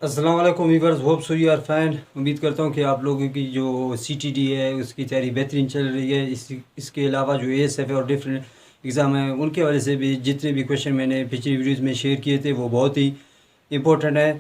अस्सलाम वालेकुम viewers, hope so you are fine. उम्मीद करता हूँ कि आप लोगों की जो सीटीडी है उसकी तैयारी बेहतरीन चल रही है। इसके अलावा जो एएसएफ है और डिफरेंट एग्ज़ाम है उनके वजह से भी जितने भी क्वेश्चन मैंने पिछली वीडियोस में शेयर किए थे वो बहुत ही इंपॉर्टेंट है।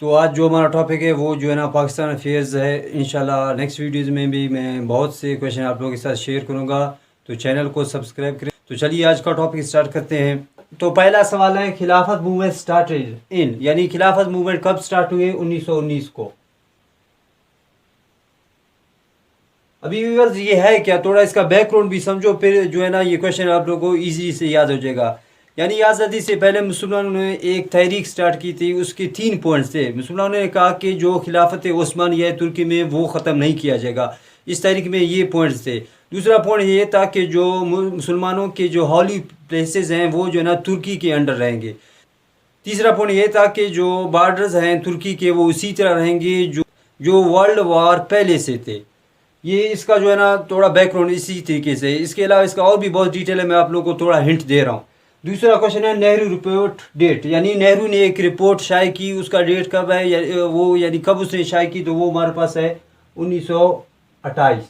तो आज जो हमारा टॉपिक है वो जो है ना पाकिस्तान अफेयर्स है। इंशाल्लाह नेक्स्ट वीडियोज़ में भी मैं बहुत से क्वेश्चन आप लोगों के साथ शेयर करूँगा, तो चैनल को सब्सक्राइब करें। तो चलिए आज का टॉपिक स्टार्ट करते हैं। तो पहला सवाल है, खिलाफत मूवमेंट स्टार्टेड इन, यानी खिलाफत मूवमेंट कब स्टार्ट हुए? 1919 को। अभी व्यूअर्स ये है क्या, थोड़ा इसका बैकग्राउंड भी समझो, फिर जो है ना ये क्वेश्चन आप लोगों को इजी से याद हो जाएगा। यानी आज़ादी से पहले मुसलमानों ने एक तहरीक स्टार्ट की थी, उसके 3 पॉइंट्स थे। मुसलमानों ने कहा कि जो खिलाफत उस्मानिया है तुर्की में वो ख़त्म नहीं किया जाएगा। इस तहरीक में ये पॉइंट्स थे। दूसरा पॉइंट ये था कि जो मुसलमानों के जो हॉली प्लेसेस हैं वो जो है ना तुर्की के अंडर रहेंगे। तीसरा पॉइंट ये था कि जो बॉर्डर्स हैं तुर्की के वो उसी तरह रहेंगे जो जो वर्ल्ड वार पहले से थे। ये इसका जो है ना थोड़ा बैकग्राउंड इसी तरीके से। इसके अलावा इसका और भी बहुत डिटेल है, मैं आप लोगों को थोड़ा हिंट दे रहा हूँ। दूसरा क्वेश्चन है नेहरू रिपोर्ट डेट, यानी नेहरू ने एक रिपोर्ट शाये की, उसका डेट कब है वो, यानी कब उसने शाये की, तो वो हमारे पास है 1928।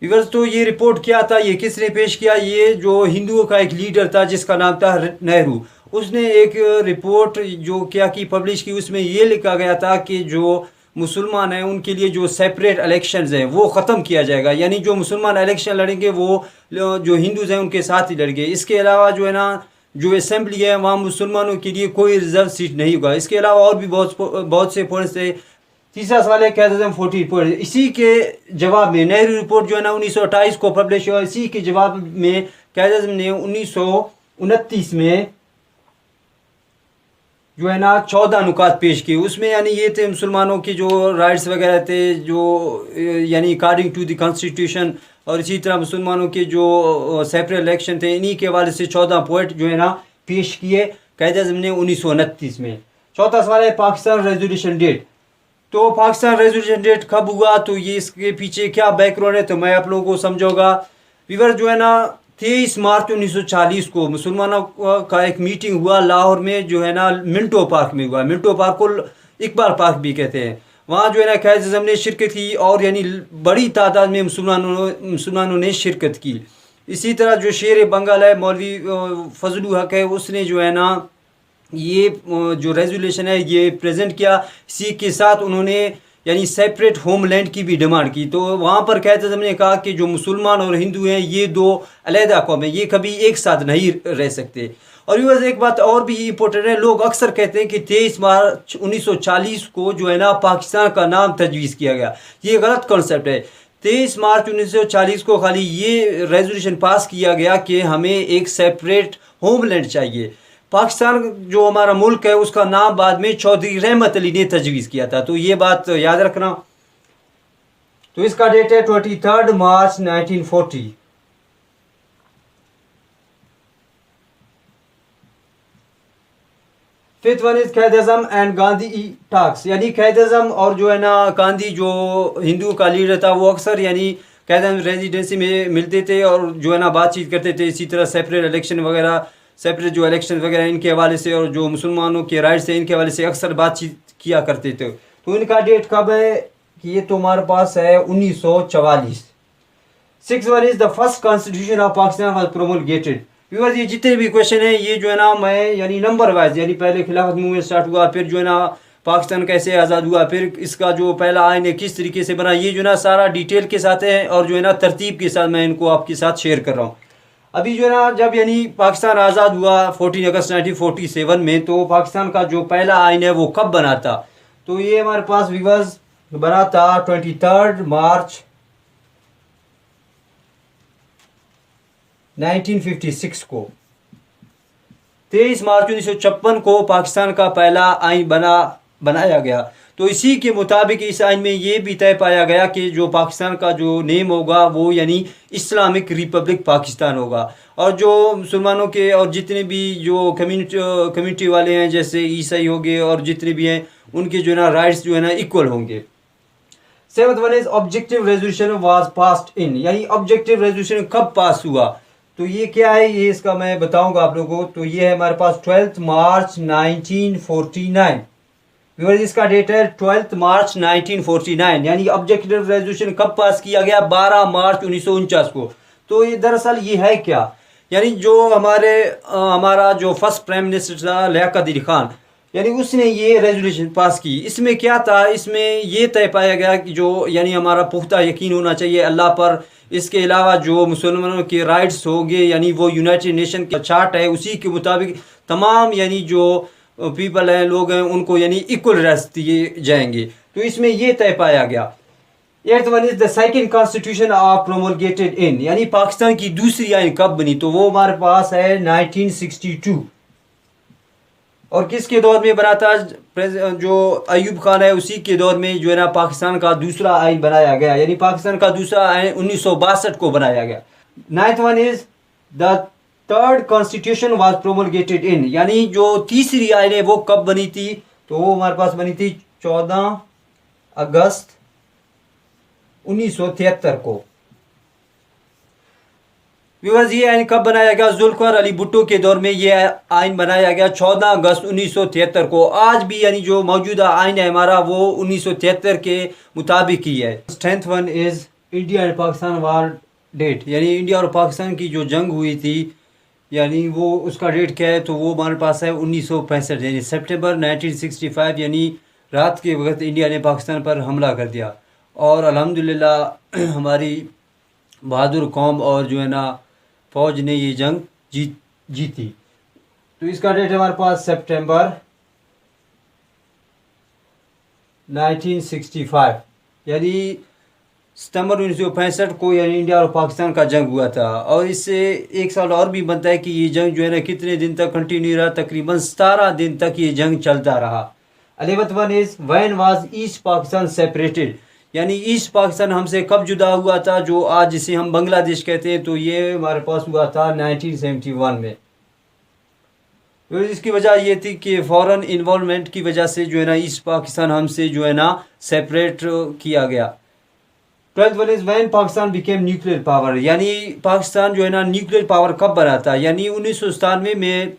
व्यूअर्स, तो ये रिपोर्ट क्या था, ये किसने पेश किया? ये जो हिंदुओं का एक लीडर था जिसका नाम था नेहरू, उसने एक रिपोर्ट जो क्या की पब्लिश की। उसमें ये लिखा गया था कि जो मुसलमान हैं उनके लिए जो सेपरेट इलेक्शंस हैं वो ख़त्म किया जाएगा, यानी जो मुसलमान इलेक्शन लड़ेंगे वो जो हिंदूज़ हैं उनके साथ ही लड़ेंगे। इसके अलावा जो है ना जो असेंबली है वहाँ मुसलमानों के लिए कोई रिजर्व सीट नहीं होगा। इसके अलावा और भी बहुत से पॉइंट्स थे। तीसरा सवाल है कैदम 40 पॉइंट। इसी के जवाब में नेहरू रिपोर्ट जो है ना 1928 को पब्लिश हुआ। इसी के जवाब में कैदम ने 1929 में जो है ना 14 नुकात पेश किए। उसमें यानी ये थे मुसलमानों की जो राइट्स वगैरह थे, जो यानी अकॉर्डिंग टू द कॉन्स्टिट्यूशन, और इसी तरह मुसलमानों के जो सेपरेट इलेक्शन थे, इन्हीं के हवाले से 14 पॉइंट जो है ना पेश किए कैद-ए-आज़म ने 1929 में। चौथा सवाल है पाकिस्तान रेजोल्यूशन डेट। तो पाकिस्तान रेजोल्यूशन डेट कब हुआ, तो ये इसके पीछे क्या बैकग्राउंड है तो मैं आप लोगों को समझाऊंगा। वीवर जो है ना 23 मार्च 1940 को मुसलमानों का एक मीटिंग हुआ लाहौर में, जो है ना मिंटो पार्क में हुआ। मिंटो पार्क को इकबाल पार्क भी कहते हैं। वहाँ जो है ना कैद-ए-आज़म ने शिरकत की, और यानी बड़ी तादाद में मुसलमानों ने शिरकत की। इसी तरह जो शेर बंगाल है मौलवी फजलुल हक है, उसने जो है ना ये जो रेजोल्यूशन है ये प्रेजेंट किया। इसी के साथ उन्होंने यानी सेपरेट होमलैंड की भी डिमांड की। तो वहाँ पर कैद-ए-आज़म ने कहा कि जो मुसलमान और हिंदू हैं ये दो अलहदा कौम है, ये कभी एक साथ नहीं रह सकते। और ये एक बात और भी इम्पोर्टेंट है, लोग अक्सर कहते हैं कि 23 मार्च 1940 को जो है ना पाकिस्तान का नाम तजवीज़ किया गया। ये गलत कॉन्सेप्ट है। 23 मार्च 1940 को खाली ये रेजोल्यूशन पास किया गया कि हमें एक सेपरेट होमलैंड चाहिए। पाकिस्तान जो हमारा मुल्क है उसका नाम बाद में चौधरी रहमत अली ने तजवीज़ किया था, तो ये बात याद रखना। तो इसका डेट है 23 मार्च 1940। Fifth one is Quaid-e-Azam and Gandhi talks, यानी कैद-ए-आज़म और जो है ना गांधी जो हिंदुओं का लीडर था वो अक्सर यानी कैद-ए-आज़म रेजिडेंसी में मिलते थे और जो है ना बातचीत करते थे। इसी तरह सेपरेट इलेक्शन वगैरह, सेपरेट जो इलेक्शन वगैरह इनके हवाले से, और जो मुसलमानों के राइट्स हैं इनके हवाले से अक्सर बातचीत किया करते थे। तो इनका डेट कब है कि ये तो हमारे पास है 1944। Six one is the first constitution of Pakistan was promulgated. Viewers, ये जितने भी क्वेश्चन हैं ये जो है ना मैं यानी नंबर वाइज, यानी पहले खिलाफत मूवमेंट स्टार्ट हुआ, फिर जो है ना पाकिस्तान कैसे आज़ाद हुआ, फिर इसका जो पहला आइन है किस तरीके से बना, ये जो है ना सारा डिटेल के साथ है और जो है ना तरतीब के साथ मैं इनको आपके साथ शेयर कर रहा हूँ। अभी जो है ना जब यानी पाकिस्तान आज़ाद हुआ 14 अगस्त 1947 में, तो पाकिस्तान का जो पहला आइन है वो कब बना था? तो ये हमारे पास व्यूअर्स बना था 23 मार्च 1956 को। 23 मार्च 1956 को पाकिस्तान का पहला आइन बनाया गया। तो इसी के मुताबिक इस आइन में ये भी तय पाया गया कि जो पाकिस्तान का जो नेम होगा वो यानी इस्लामिक रिपब्लिक पाकिस्तान होगा, और जो मुसलमानों के और जितने भी जो कम्युनिटी वाले हैं जैसे ईसाई हो गए और जितने भी हैं उनके जो है ना राइट्स जो है ना इक्वल होंगे। Seventh one is objective resolution was passed in, यानी ऑब्जेक्टिव रेजोल्यूशन कब पास हुआ? तो ये क्या है, ये इसका मैं बताऊंगा आप लोगों को। तो ये है हमारे पास 12 मार्च 1949। व्यूअर्स इसका डेट है 12 मार्च 1949, यानी ऑब्जेक्टिव रेजोल्यूशन कब पास किया गया, 12 मार्च 1949 को। तो ये दरअसल ये है क्या, यानी जो हमारा जो फर्स्ट प्राइम मिनिस्टर था लियाकत अली खान, यानी उसने ये रेजोल्यूशन पास की। इसमें क्या था, इसमें ये तय पाया गया कि जो यानी हमारा पुख्ता यकीन होना चाहिए अल्लाह पर। इसके अलावा जो मुसलमानों के राइट्स हो गए, यानी वो यूनाइटेड नेशन का चार्ट है उसी के मुताबिक तमाम यानी जो पीपल हैं, लोग हैं, उनको यानी इक्वल राइट्स दिए जाएंगे। तो इसमें ये तय पाया गया। Eighth one is the second constitution of promulgated in, यानी पाकिस्तान की दूसरी आइन कब बनी, तो वो हमारे पास है 1962। और किसके दौर में बना था, जो अयूब खान है उसी के दौर में जो है ना पाकिस्तान का दूसरा आइन बनाया गया, यानी पाकिस्तान का दूसरा आइन 1962 को बनाया गया। Ninth one is the third constitution was promulgated in, यानी जो तीसरी आइन है वो कब बनी थी, तो वो हमारे पास बनी थी 14 अगस्त 1973 को। व्यूअर्स ये आइन कब बनाया गया, जुल्फिकार अली भुट्टो के दौर में ये आइन बनाया गया 14 अगस्त 1973 को। आज भी यानी जो मौजूदा आइन है हमारा वो 1973 के मुताबिक ही है। 10th one is India and Pakistan war date, यानी इंडिया और पाकिस्तान की जो जंग हुई थी, यानी वो उसका डेट क्या है, तो वो हमारे पास है 1965, यानी सितंबर 1965, यानी रात के वक्त इंडिया ने पाकिस्तान पर हमला कर दिया। और अल्हम्दुलिल्लाह हमारी बहादुर कौम और जो है ना फौज ने ये जंग जीती। तो इसका डेट है हमारे पास सितंबर 1965, यानी सितंबर 1965 को यानी इंडिया और पाकिस्तान का जंग हुआ था। और इससे एक साल और भी बनता है कि ये जंग जो है ना कितने दिन तक कंटिन्यू रहा, तकरीबन 17 दिन तक ये जंग चलता रहा। 11th one is when was east Pakistan separated, यानी ईस्ट पाकिस्तान हमसे कब जुदा हुआ था, जो आज जिसे हम बांग्लादेश कहते हैं, तो ये हमारे पास हुआ था 1971 में। तो इसकी वजह ये थी कि फॉरेन इन्वॉल्वमेंट की वजह से जो है ना ईस्ट पाकिस्तान हमसे जो है ना सेपरेट किया गया। 12th one is when Pakistan became nuclear power, यानी पाकिस्तान जो है ना न्यूक्लियर पावर कब बना था, यानी 1997 में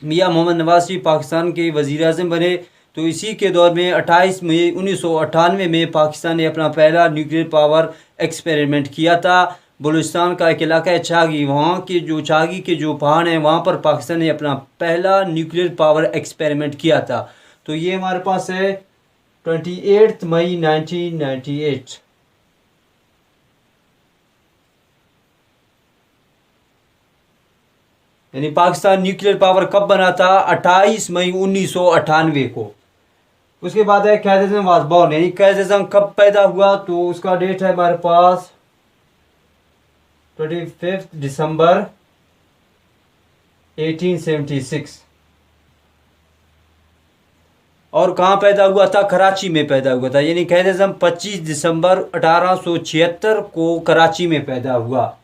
मियाँ मोहम्मद नवाज शरीफ पाकिस्तान के वज़ीर आज़म बने। तो इसी के दौर में 28 मई 1998 में पाकिस्तान ने अपना पहला न्यूक्लियर पावर एक्सपेरिमेंट किया था। बलूचिस्तान का एक इलाका है छागी, वहाँ के जो छागी के जो पहाड़ हैं वहाँ पर पाकिस्तान ने अपना पहला न्यूक्लियर पावर एक्सपेरिमेंट किया था। तो ये हमारे पास है 28 मई 1998। यानी पाकिस्तान न्यूक्लियर पावर कब बना था, 28 मई 1998 को। उसके बाद है क़ायद आज़म वाज बॉर्न, यानी क़ायद आज़म कब पैदा हुआ, तो उसका डेट है हमारे पास 25 दिसंबर 1876। और कहाँ पैदा हुआ था, कराची में पैदा हुआ था, यानी क़ायद आज़म 25 दिसंबर 1876 को कराची में पैदा हुआ।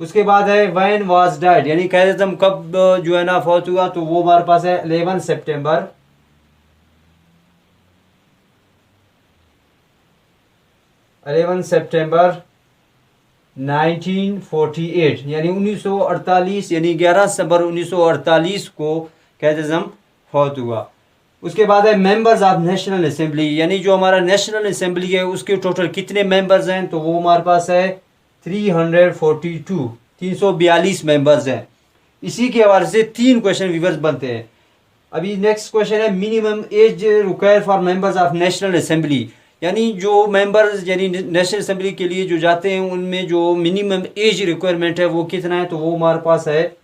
उसके बाद है व्हेन वाज डाइड, यानी क़ायद आज़म कब जो है ना फौत हुआ, तो वो हमारे पास है 11 सितंबर 1948, यानी 1948, यानी 11 सितंबर 1948 को क़ायद आज़म फौत हुआ। उसके बाद है मेंबर्स ऑफ नेशनल असेंबली, यानी जो हमारा नेशनल असेंबली है उसके टोटल कितने मेंबर्स हैं, तो वो हमारे पास है 342 मेंबर्स हैं। इसी के हवाले से 3 क्वेश्चन व्यूअर्स बनते हैं। अभी नेक्स्ट क्वेश्चन है minimum age required for members of national assembly, यानी जो मेंबर्स यानी नेशनल असेंबली के लिए जो जाते हैं उनमें जो मिनिमम एज रिक्वायरमेंट है वो कितना है, तो वो हमारे पास है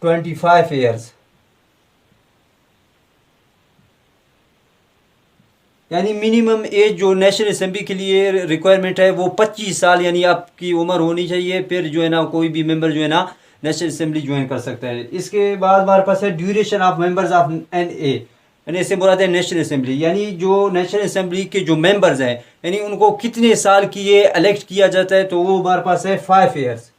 25 ईयर्स। यानी मिनिमम एज जो नेशनल असेंबली के लिए रिक्वायरमेंट है वो 25 साल यानी आपकी उम्र होनी चाहिए, फिर जो है ना कोई भी मेंबर जो है ना नेशनल असेंबली ज्वाइन कर सकता है। इसके बाद हमारे पास है duration of members of NA, यानी इससे मुराद है नेशनल असेंबली, यानी जो नेशनल असेंबली के जो मेंबर्स हैं यानी उनको कितने साल की ये इलेक्ट किया जाता है, तो वो हमारे पास है 5 ईयर्स।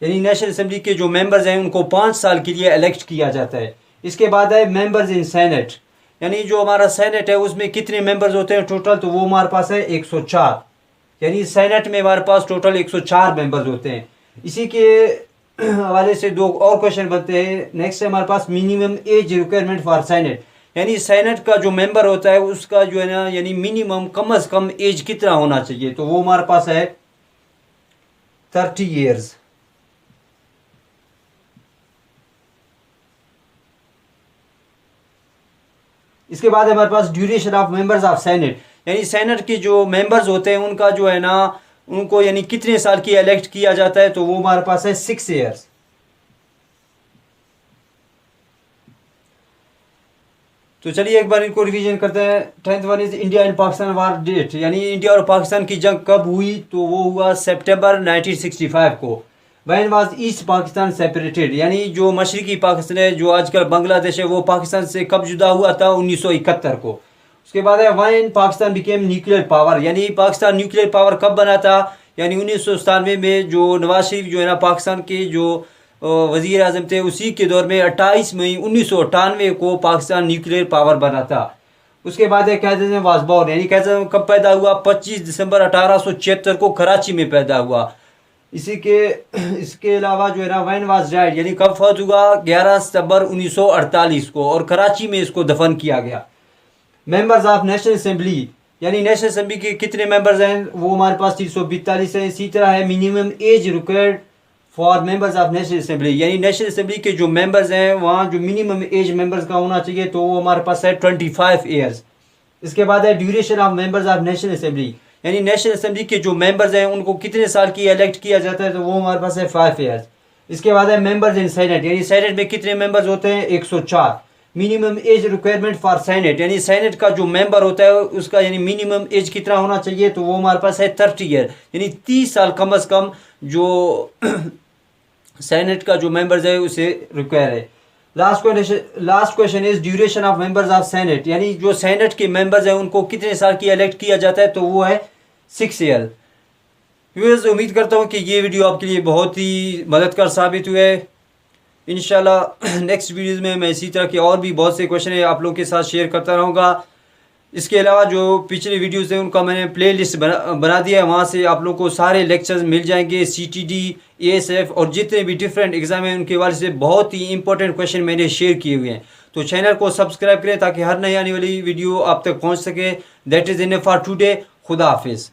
यानी नेशनल असेंबली के जो मेंबर्स हैं उनको 5 साल के लिए इलेक्ट किया जाता है। इसके बाद है मेंबर्स इन सेनेट, यानी जो हमारा सेनेट है उसमें कितने मेंबर्स होते हैं टोटल, तो वो हमारे पास है 104। यानी सेनेट में हमारे पास टोटल 104 मेंबर्स होते हैं। इसी के हवाले से दो और क्वेश्चन बनते हैं। नेक्स्ट है हमारे पास minimum age requirement for senate, यानी सेनेट का जो मेंबर होता है उसका जो है ना यानी मिनिमम कम से कम एज कितना होना चाहिए, तो वो हमारे पास है 30 ईयर्स। इसके बाद हमारे पास duration of members of senate, यानी सेनेट के जो मेंबर्स होते हैं उनका जो है ना उनको यानी कितने साल की इलेक्ट किया जाता है, तो वो हमारे पास है 6 ईयर्स। तो चलिए एक बार इनको रिवीजन करते हैं। 10th one is India and Pakistan war date, यानी इंडिया और पाकिस्तान की जंग कब हुई, तो वो हुआ सितंबर 1965 को। When was east Pakistan separated, यानी जो मशरकी पाकिस्तान है जो आजकल बांग्लादेश है वो पाकिस्तान से कब जुदा हुआ था, 1971 को। उसके बाद है when Pakistan became nuclear power, यानी पाकिस्तान न्यूक्लियर पावर कब बना था, यानी 1997 में जो नवाज शरीफ जो है ना पाकिस्तान के जो वजीर आजम थे उसी के दौर में 28 मई 1998 को पाकिस्तान न्यूक्लियर पावर बना था। उसके बाद है कैद आज़म वाज बोर्न, यानी कैद आज़म कब पैदा हुआ, 25 दिसंबर 1876 को कराची में पैदा हुआ। इसके अलावा जो है ना व्हेन वाज डाइड, यानी कब फौत हुआ, 11 सितंबर 1948 को, और कराची में इसको दफन किया गया। मेंबर्स ऑफ नेशनल असेंबली, यानी नेशनल असेंबली के कितने मेंबर्स हैं, वो हमारे पास 342 है। इसी तरह है minimum age required for members of national assembly, यानी नेशनल असेंबली के जो मेंबर्स हैं वहाँ जो मिनिमम एज मेंबर्स का होना चाहिए तो वो हमारे पास है 25 ईयर्स। इसके बाद है duration of members of national assembly, यानी नेशनल असेंबली के जो मेंबर्स हैं उनको कितने साल की इलेक्ट किया जाता है, तो वो हमारे पास है 5 ईयर्स। इसके बाद है मेंबर्स इन सेनेट, यानी सेनेट में कितने मेंबर्स होते हैं, 104। Minimum age requirement for senate, यानी सेनेट का जो मेंबर होता है उसका यानी मिनिमम एज कितना होना चाहिए, तो वो हमारे पास है 30 ईयर, यानी 30 साल कम अज़ कम जो सेनेट का जो मेंबर्स है उसे रिक्वायर है। Last question is duration of members of senate, यानी जो सेनेट के मेंबर्स हैं उनको कितने साल की इलेक्ट किया जाता है, तो वो है 6 ईयर। व्यूअर्स, उम्मीद करता हूँ कि ये वीडियो आपके लिए बहुत ही मददगार साबित हुए। इंशाल्लाह नेक्स्ट वीडियोज़ में मैं इसी तरह के और भी बहुत से क्वेश्चन आप लोगों के साथ शेयर करता रहूँगा। इसके अलावा जो पिछले वीडियोज़ हैं उनका मैंने प्लेलिस्ट बना दिया है, वहाँ से आप लोगों को सारे लेक्चर्स मिल जाएंगे। CTD, ASF और जितने भी डिफरेंट एग्ज़ाम हैं उनके वाले से बहुत ही इंपॉर्टेंट क्वेश्चन मैंने शेयर किए हुए हैं। तो चैनल को सब्सक्राइब करें ताकि हर नई आने वाली वीडियो आप तक पहुँच सके। That is enough for today. खुदा हाफिज़।